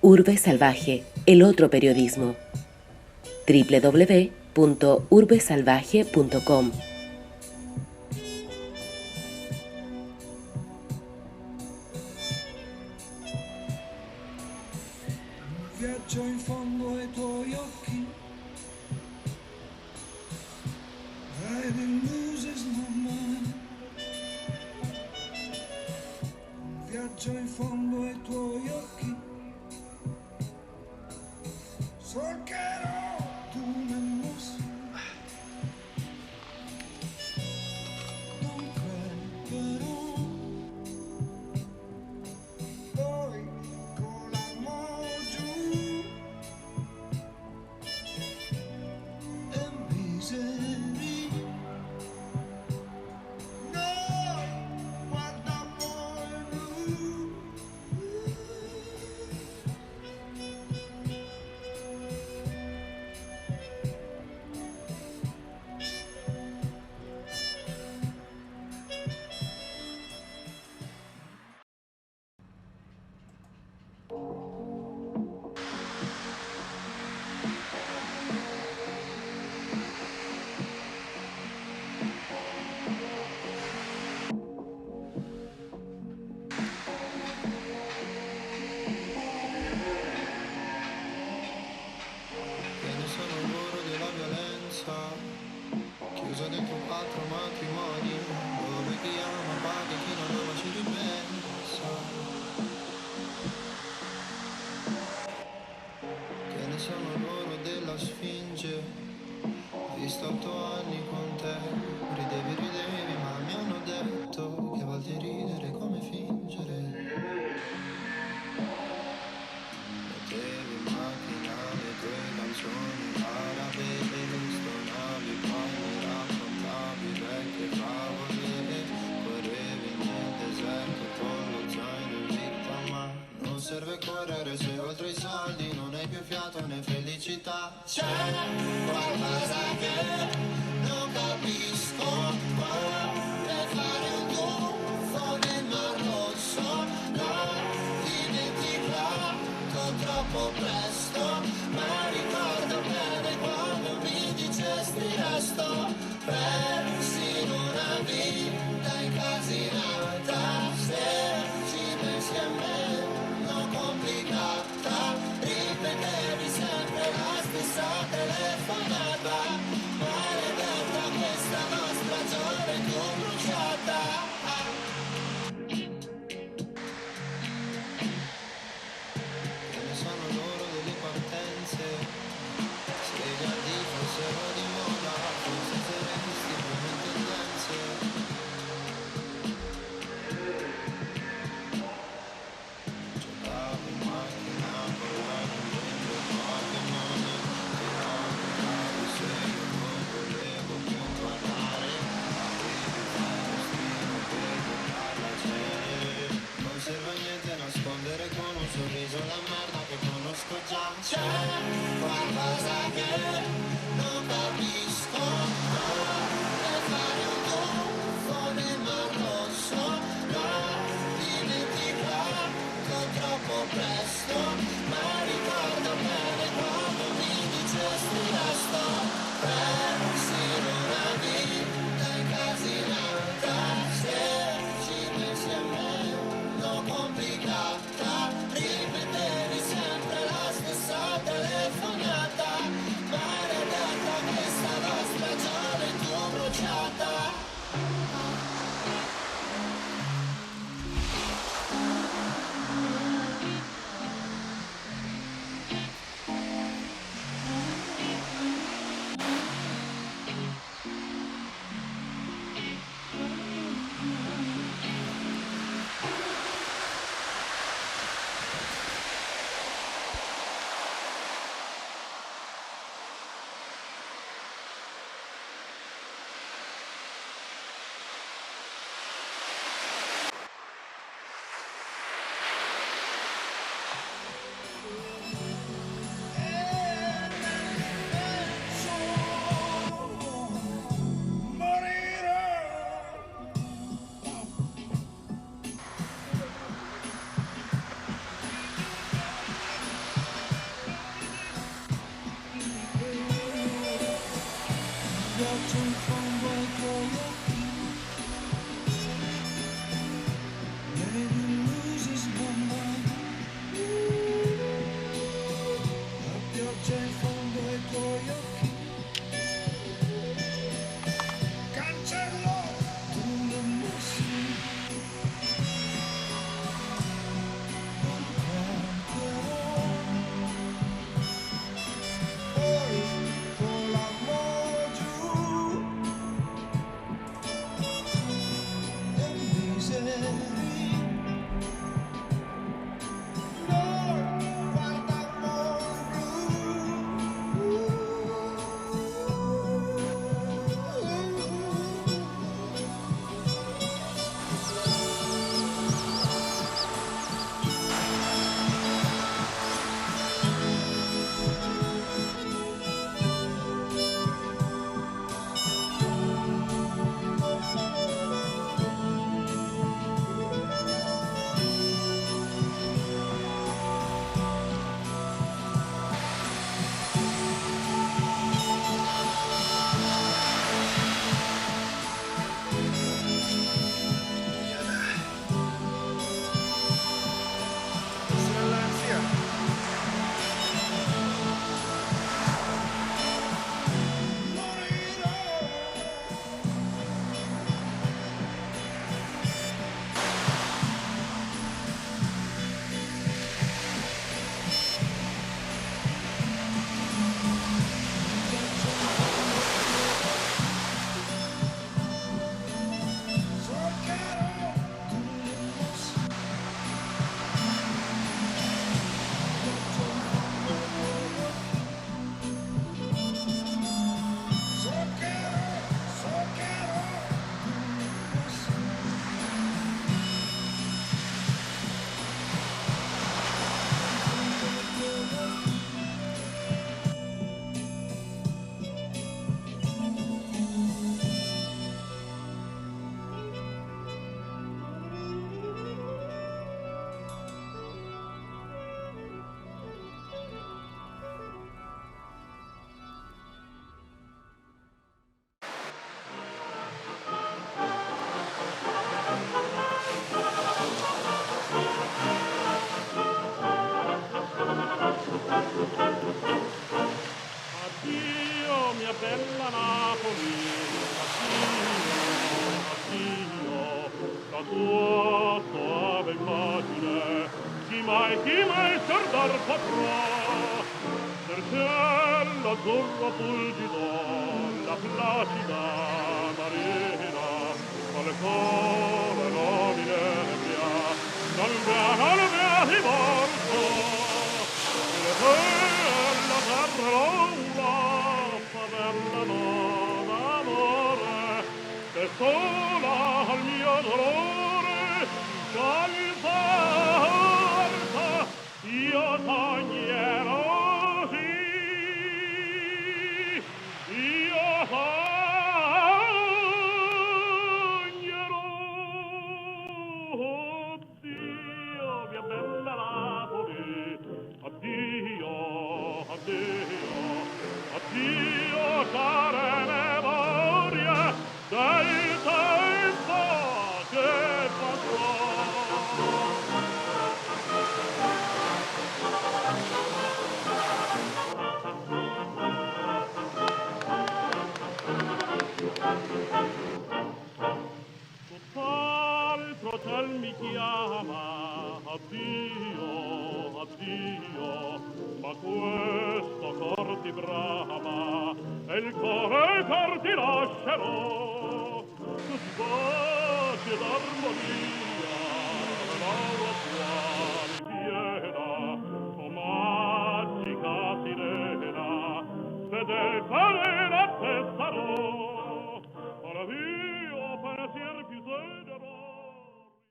Urbe Salvaje, el otro periodismo. www.urbesalvaje.com. Viaggio in fondo ai tuoi occhi, red illuses my mind. Viaggio in fondo ai tuoi occhi, solcherò tu mi mostri. Non crederò, poi con l'amore giù e miseria. Noi guardammo il blu. Che ne sono loro della violenza, chiusa dentro 4 matrimoni, dove chi ama paga, chi non ama ci ripensa. Che ne sono loro della Sfinge, visto 8 anni con te, ridevi, ma mi hanno detto che a volte ridere come fingere. Mettevi in macchina le tue canzoni arabe e stonavi, poi mi raccontavi vecchie favole, correvi nel deserto con lo zaino in vita, ma non serve correre se oltre i soldi non hai più fiato né felicità. C'è qualcosa che non capisco, vorrei fare un tuffo nel Mar Rosso, l'ho dimenticato troppo presto, ma ricordo bene quando mi dicesti resto, persino una vita incasinata, se ci pensi a meno complicata, ripetevi sempre la stessa telefonata, maledetta questa nostra gioventù bruciata. Che ne sono loro delle partenze, spiegati fossero di moda, forse saresti chi mai scordar potrà del cielo azzurro fulgido la placida marina qualcosa nobile nebbia non via di morto e la terra l'ombra favellano d'amore che sola al mio dolore salva io sognerò sì io sognerò oddio mia bella Napoli addio addio addio care memorie del tempo che passò. Tutt'altro ciel mi chiama, addio, addio, ma questo cor ti brama, e il cor ti lascerò. Tu pace d'armonia, l'aura tua mi piena, o magica sirena, fedel